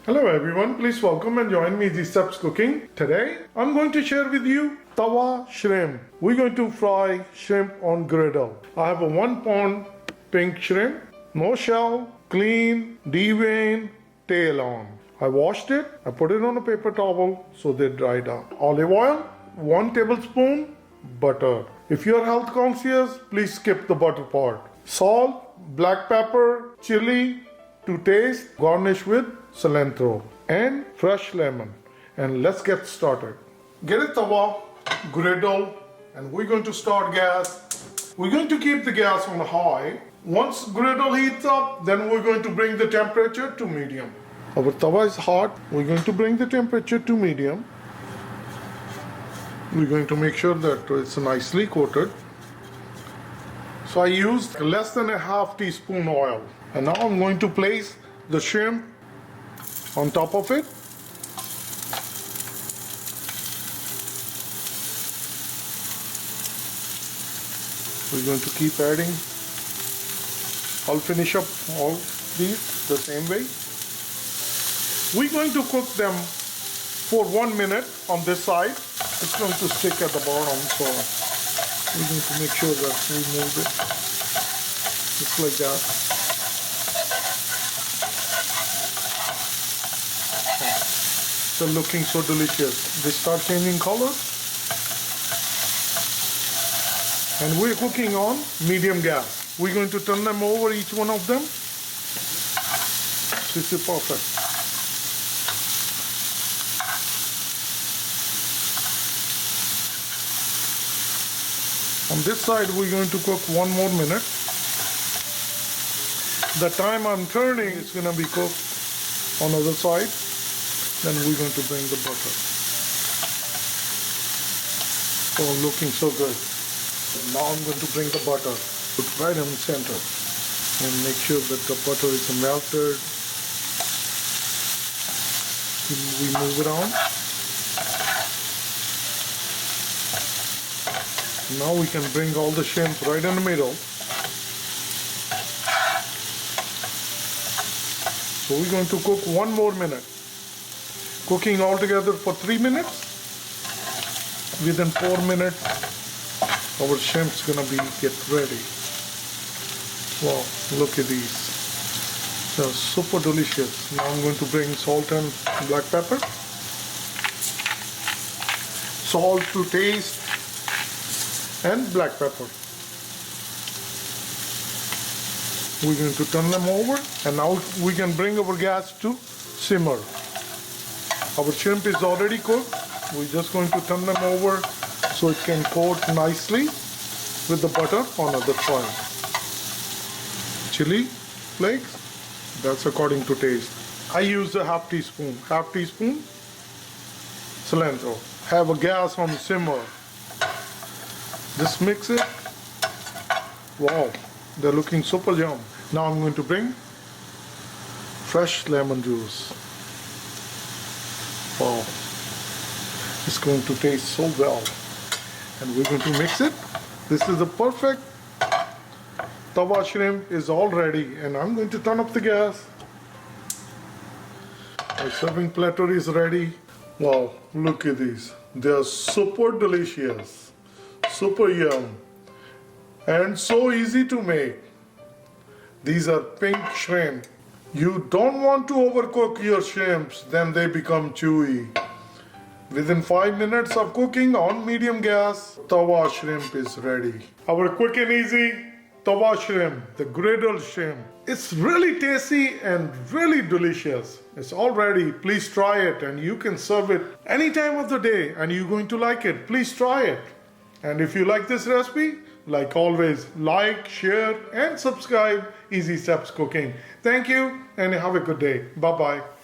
Hello everyone, please welcome and join me Easy Steps Cooking. Today I'm going to share with you Tawa shrimp. We're going to fry shrimp on griddle. I have a 1 pound pink shrimp, no shell, clean, deveined, tail on. I washed it, I put it on a paper towel so they dried out. Olive oil, 1 tablespoon, butter. If you're health conscious, please skip the butter part. Salt, black pepper, chili to taste, garnish with cilantro and fresh lemon. And let's get started. Get a tawa, griddle, and we're going to start gas. We're going to keep the gas on high. Once griddle heats up, then we're going to bring the temperature to medium. Our tawa is hot. We're going to bring the temperature to medium. We're going to make sure that it's nicely coated. So I used less than a half teaspoon oil. And now I'm going to place the shrimp on top of it. We're going to keep adding. I'll finish up all these the same way. We're going to cook them for 1 minute on this side. It's going to stick at the bottom, so we're going to make sure that we move it just like that. They're looking so delicious. They start changing color. And we're cooking on medium gas. We're going to turn them over, each one of them. This is perfect. On this side, we're going to cook 1 more minute. The time I'm turning, it's going to be cooked on the other side. Then we're going to bring the butter. Oh, looking so good. Now I'm going to bring the butter. Put right in the center. And make sure that the butter is melted. We move it on. Now we can bring all the shrimp right in the middle. So we're going to cook 1 more minute. Cooking all together for 3 minutes. Within 4 minutes, our shrimp's gonna get ready. Wow, look at these. They're super delicious. Now I'm going to bring salt and black pepper. Salt to taste and black pepper. We're going to turn them over, and now we can bring our gas to simmer. Our shrimp is already cooked. We're just going to turn them over so it can coat nicely with the butter on the other side. Chili flakes, that's according to taste. I use a half teaspoon cilantro. Have a gas on simmer. Just mix it. Wow, they're looking super yum. Now I'm going to bring fresh lemon juice. Wow, it's going to taste so well. And we're going to mix it. This is the perfect tawa shrimp is all ready, and I'm going to turn up the gas. My serving platter is ready. Wow, look at these. They are super delicious, super yum, and so easy to make. These are pink shrimp. You don't want to overcook your shrimps, then they become chewy. Within 5 minutes of cooking on medium gas, tawa shrimp is ready. Our quick and easy tawa shrimp, the griddle shrimp. It's really tasty and really delicious. It's all ready. Please try it, and you can serve it any time of the day, and you're going to like it. Please try it. And if you like this recipe, like always, like, share, and subscribe Easy Steps Cooking. Thank you, and have a good day. Bye-bye.